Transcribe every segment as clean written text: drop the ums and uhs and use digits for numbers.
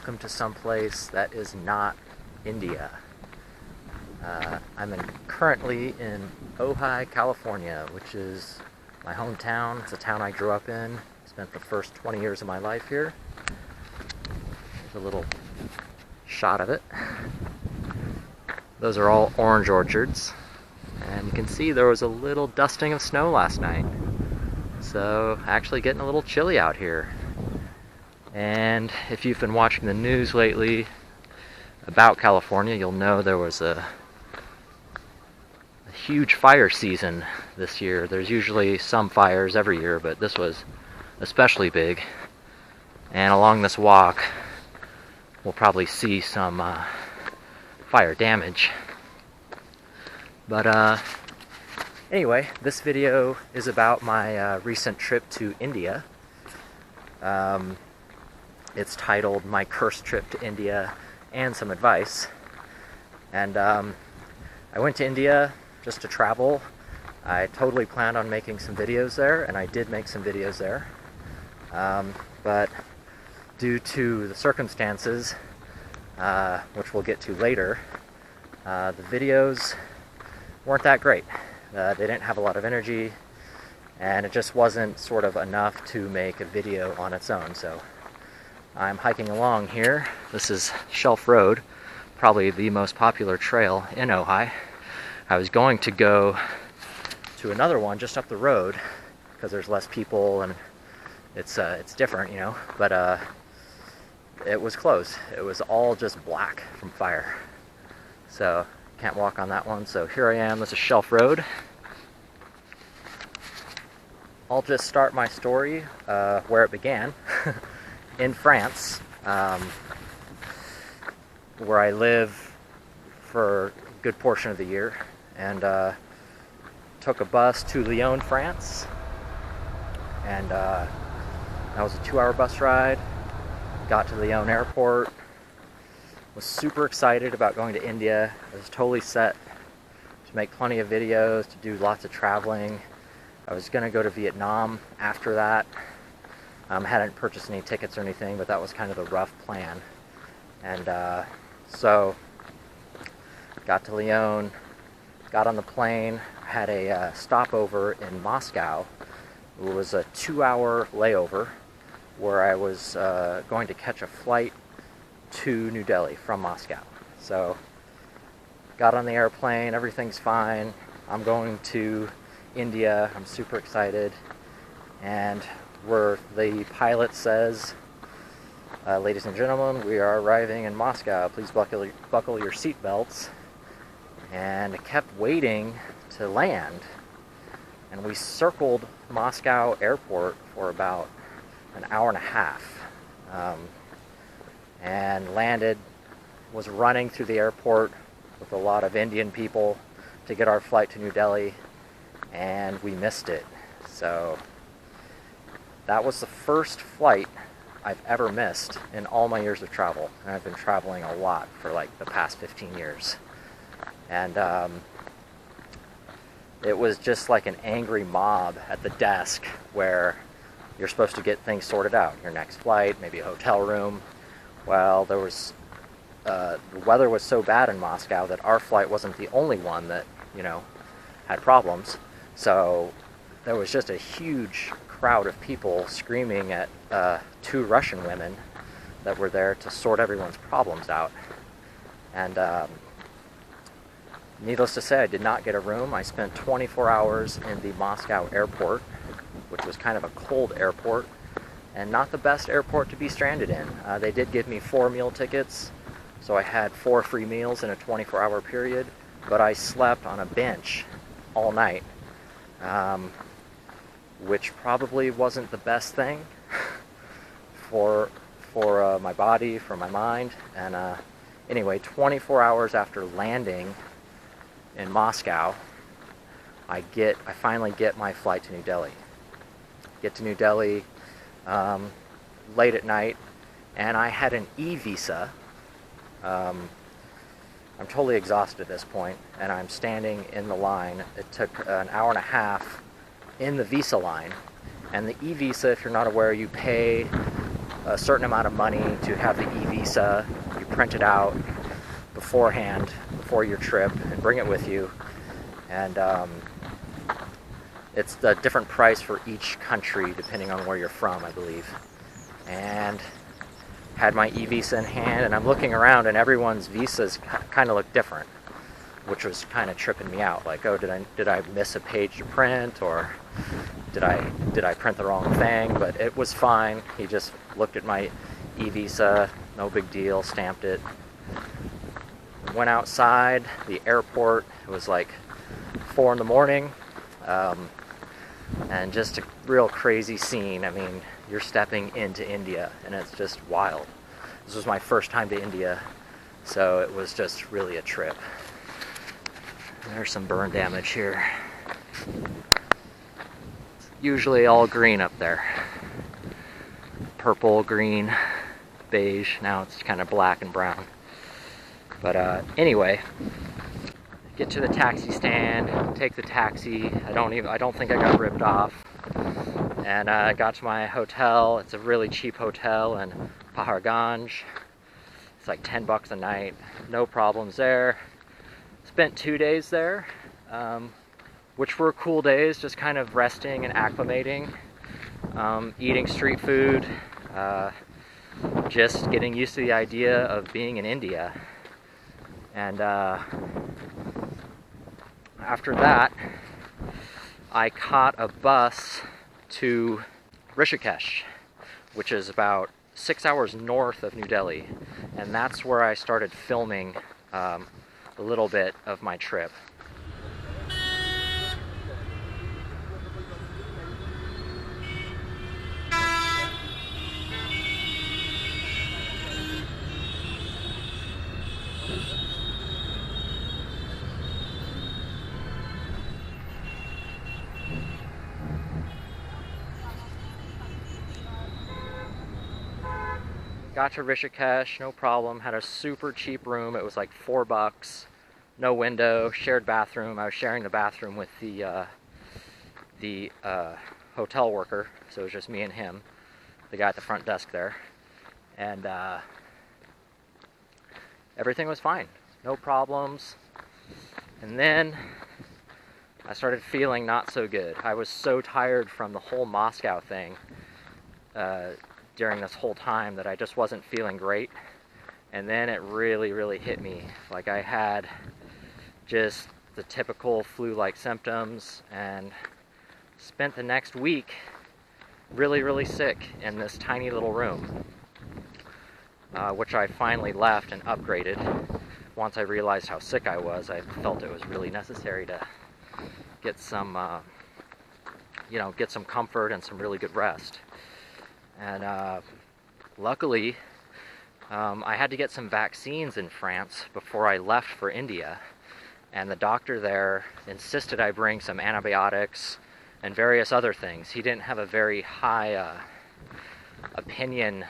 welcome to some place that is not India. I'm currently in Ojai, California, which is my hometown. It's a town I grew up in. Spent the first 20 years of my life here. There's a little shot of it. Those are all orange orchards. And you can see there was a little dusting of snow last night. So actually getting a little chilly out here. And if you've been watching the news lately about California, you'll know there was a huge fire season this year. There's usually some fires every year, but this was especially big. And along this walk, we'll probably see some fire damage. But anyway, this video is about my recent trip to India. It's titled My Cursed Trip to India and Some Advice. And I went to India just to travel. I totally planned on making some videos there, and I did make some videos there. But due to the circumstances, which we'll get to later, the videos weren't that great. They didn't have a lot of energy, and it just wasn't sort of enough to make a video on its own. So I'm hiking along here. This is Shelf Road, probably the most popular trail in Ojai. I was going to go to another one just up the road because there's less people and it's different, you know, but it was closed. It was all just black from fire. So can't walk on that one. So here I am. This is Shelf Road. I'll just start my story where it began. In France, where I live for a good portion of the year, and took a bus to Lyon, France, and that was a 2-hour bus ride. Got to Lyon airport, was super excited about going to India. I was totally set to make plenty of videos, to do lots of traveling. I was going to go to Vietnam after that. Hadn't purchased any tickets or anything, but that was kind of the rough plan. And so got to Lyon, got on the plane, had a stopover in Moscow. It was a 2-hour layover where I was going to catch a flight to New Delhi from Moscow. So got on the airplane, everything's fine. I'm going to India, I'm super excited. And where the pilot says, ladies and gentlemen, we are arriving in Moscow. Please buckle your seatbelts. And it kept waiting to land. And we circled Moscow airport for about an hour and a half. And landed, was running through the airport with a lot of Indian people to get our flight to New Delhi. And we missed it. So that was the first flight I've ever missed in all my years of travel. And I've been traveling a lot for like the past 15 years. And it was just like an angry mob at the desk where you're supposed to get things sorted out. Your next flight, maybe a hotel room. Well, there was, the weather was so bad in Moscow that our flight wasn't the only one that, you know, had problems. So there was just a huge crowd of people screaming at 2 Russian women that were there to sort everyone's problems out. And needless to say, I did not get a room. I spent 24 hours in the Moscow airport, which was kind of a cold airport and not the best airport to be stranded in. They did give me 4 meal tickets, so I had 4 free meals in a 24-hour period, but I slept on a bench all night. Which probably wasn't the best thing for my body, for my mind. And anyway, 24 hours after landing in Moscow, I finally get my flight to New Delhi. Get to New Delhi late at night, and I had an e-visa. I'm totally exhausted at this point, and I'm standing in the line. It took an hour and a half in the visa line. And the e-visa, if you're not aware, you pay a certain amount of money to have the e-visa. You print it out beforehand, before your trip, and bring it with you. And it's a different price for each country depending on where you're from, I believe. And had my e-visa in hand, and I'm looking around, and everyone's visas kind of look different, which was kind of tripping me out. Like, oh, did I miss a page to print, or did I print the wrong thing? But it was fine. He just looked at my e-visa, no big deal, stamped it. Went outside the airport. It was like 4 in the morning, and just a real crazy scene. I mean, you're stepping into India, and it's just wild. This was my first time to India, so it was just really a trip. There's some burn damage here. Usually all green up there. Purple, green, beige. Now it's kind of black and brown. But anyway, get to the taxi stand, take the taxi. I don't think I got ripped off. And I got to my hotel. It's a really cheap hotel in Paharganj. It's like $10 a night. No problems there. Spent 2 days there, which were cool days, just kind of resting and acclimating, eating street food, just getting used to the idea of being in India. And after that, I caught a bus to Rishikesh, which is about 6 hours north of New Delhi, and that's where I started filming a little bit of my trip. Got to Rishikesh, no problem. Had a super cheap room. It was like $4. No window, shared bathroom. I was sharing the bathroom with the hotel worker, so it was just me and him, the guy at the front desk there. And everything was fine, no problems. And then I started feeling not so good. I was so tired from the whole Moscow thing during this whole time that I just wasn't feeling great. And then it really hit me. Like, I had just the typical flu-like symptoms, and spent the next week really sick in this tiny little room, which I finally left and upgraded. Once I realized how sick I was, I felt it was really necessary to get some get some comfort and some really good rest. And luckily, I had to get some vaccines in France before I left for India, and the doctor there insisted I bring some antibiotics and various other things. He didn't have a very high opinion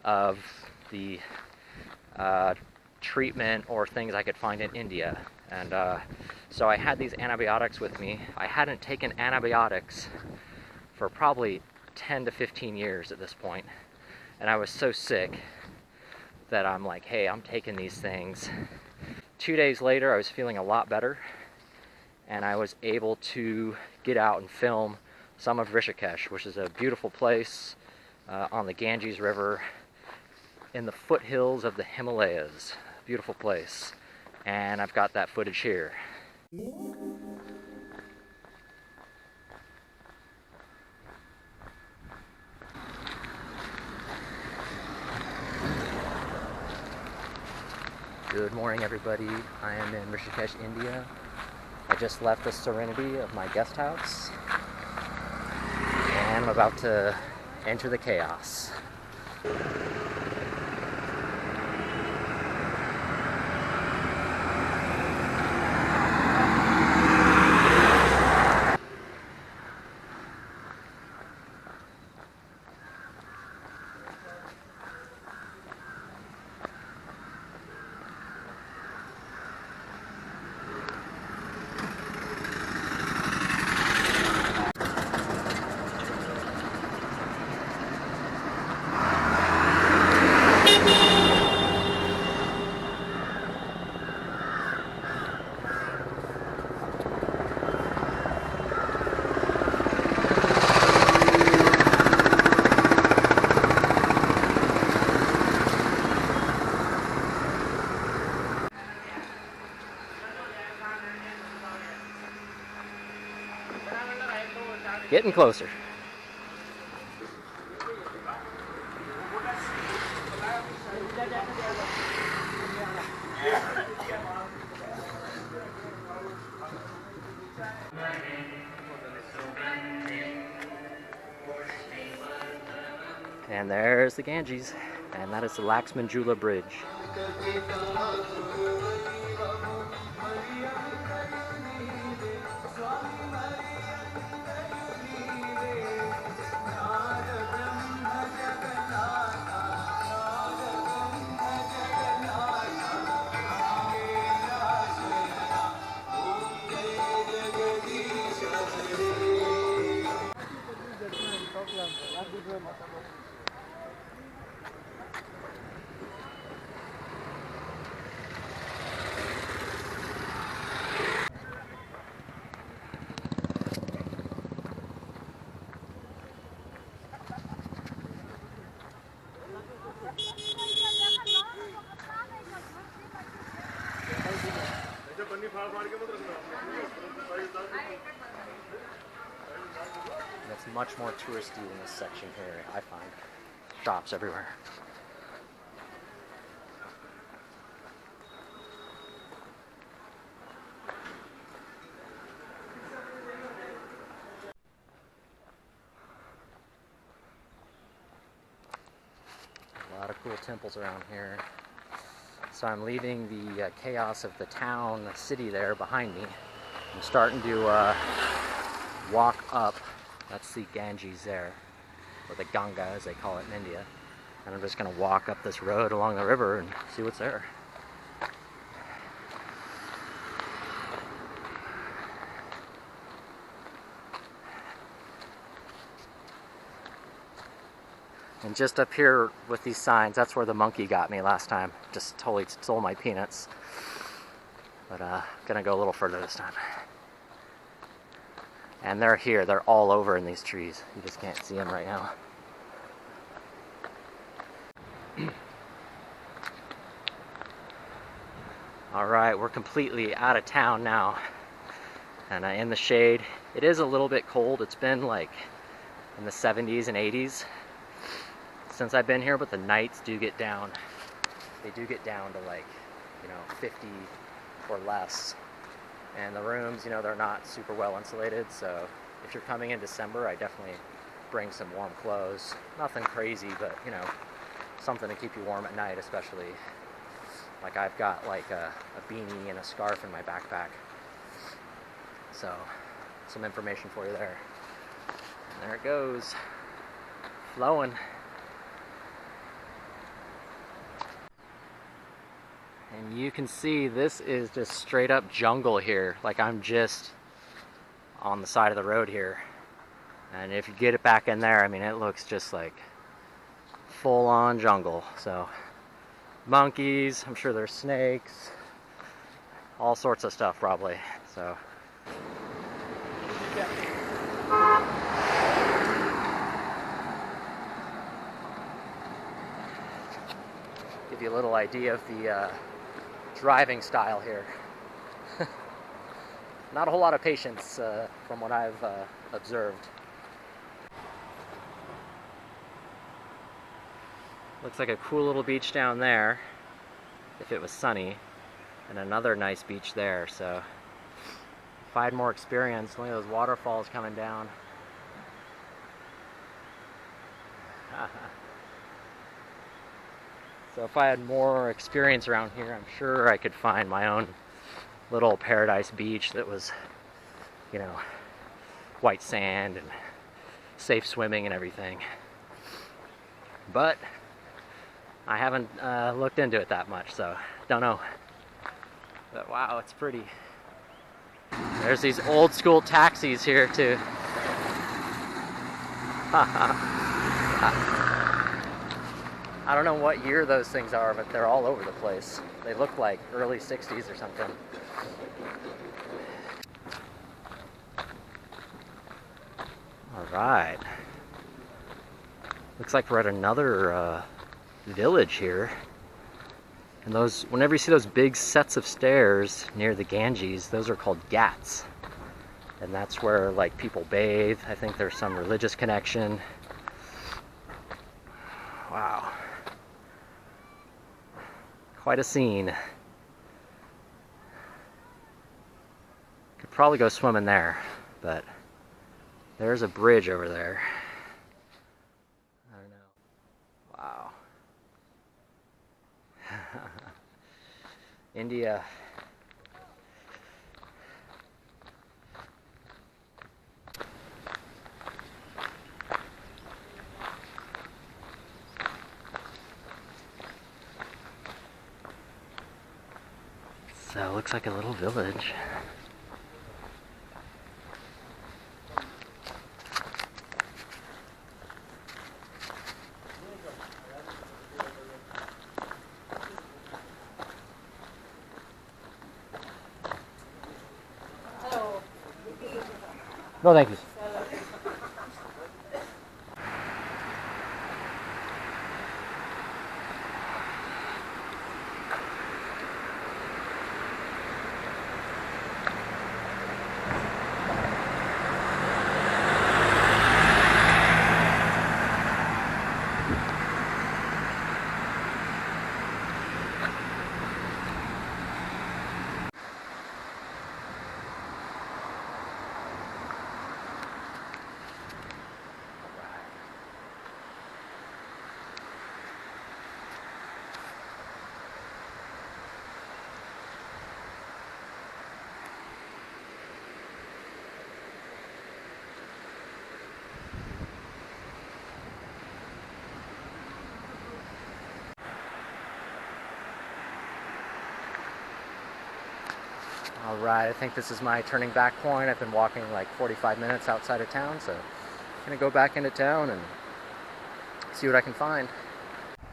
of the treatment or things I could find in India. And so I had these antibiotics with me. I hadn't taken antibiotics for probably 10 to 15 years at this point. And I was so sick that I'm like, hey, I'm taking these things. 2 days later, I was feeling a lot better, and I was able to get out and film some of Rishikesh, which is a beautiful place on the Ganges River in the foothills of the Himalayas. Beautiful place. And I've got that footage here. Good morning, everybody. I am in Rishikesh, India. I just left the serenity of my guest house, and I'm about to enter the chaos. Getting closer. And there's the Ganges, and that is the Laxmanjula Bridge. It's much more touristy in this section here, I find. Shops everywhere. A lot of cool temples around here. So I'm leaving the chaos of the town, the city there behind me. I'm starting to walk up. That's the Ganges there, or the Ganga as they call it in India. And I'm just going to walk up this road along the river and see what's there. And just up here with these signs, that's where the monkey got me last time. Just totally stole my peanuts. But gonna go a little further this time. And they're here, they're all over in these trees. You just can't see them right now. Alright, we're completely out of town now. And in the shade. It is a little bit cold. It's been like in the 70s and 80s since I've been here, but the nights do get down. They do get down to like, 50 or less. And the rooms, they're not super well insulated, so if you're coming in December, I definitely bring some warm clothes. Nothing crazy, but, something to keep you warm at night, especially. Like I've got like a beanie and a scarf in my backpack. So, some information for you there. And there it goes. Flowing. And you can see this is just straight up jungle here. Like I'm just on the side of the road here. And if you get it back in there, I mean, it looks just like full on jungle. So monkeys, I'm sure there's snakes, all sorts of stuff probably. So give you a little idea of the driving style here. Not a whole lot of patience from what I've observed. Looks like a cool little beach down there, if it was sunny, and another nice beach there. So if I had more experience, look at those waterfalls coming down. So if I had more experience around here, I'm sure I could find my own little paradise beach that was, white sand and safe swimming and everything. But I haven't looked into it that much, so don't know. But wow, it's pretty. There's these old school taxis here too. I don't know what year those things are, but they're all over the place. They look like early 60s or something. Alright. Looks like we're at another village here. And those, whenever you see those big sets of stairs near the Ganges, those are called ghats. and that's where like people bathe. I think there's some religious connection. Wow. Quite a scene. Could probably go swimming there, but there's a bridge over there. I don't know. Wow. India. So it looks like a little village. No, thank you. Alright, I think this is my turning back point. I've been walking like 45 minutes outside of town, so I'm gonna go back into town and see what I can find. I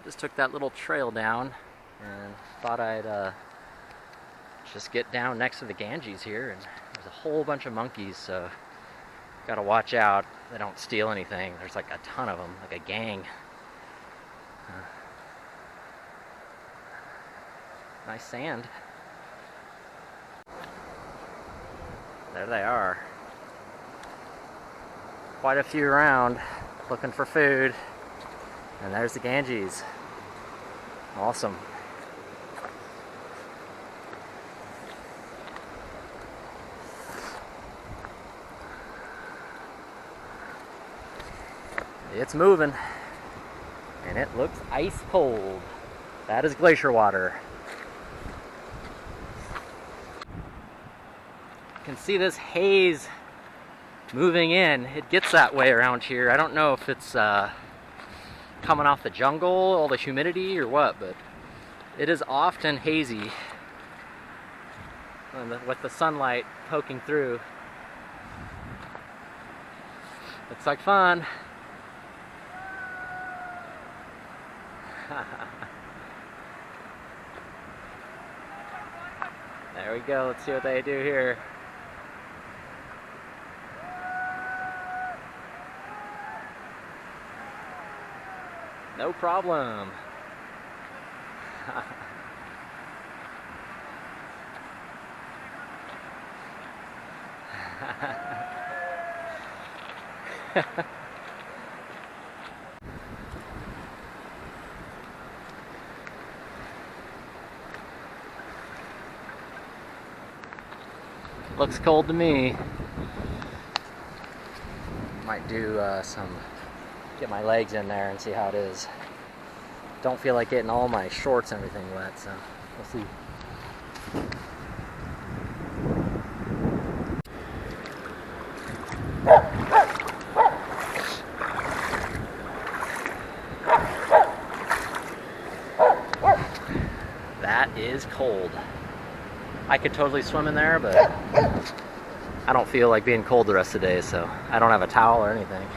just took that little trail down and thought I'd just get down next to the Ganges here, and there's a whole bunch of monkeys, so gotta watch out they don't steal anything. There's like a ton of them, like a gang. Nice sand. There they are. Quite a few around looking for food. And there's the Ganges. Awesome. It's moving. And it looks ice cold. That is glacier water. You can see this haze moving in. It gets that way around here. I don't know if it's coming off the jungle, all the humidity, or what, but it is often hazy with the sunlight poking through. Looks like fun. There we go. Let's see what they do here. No problem. Looks cold to me. Might do get my legs in there and see how it is. Don't feel like getting all my shorts and everything wet, so we'll see. That is cold. I could totally swim in there, but I don't feel like being cold the rest of the day, so I don't have a towel or anything.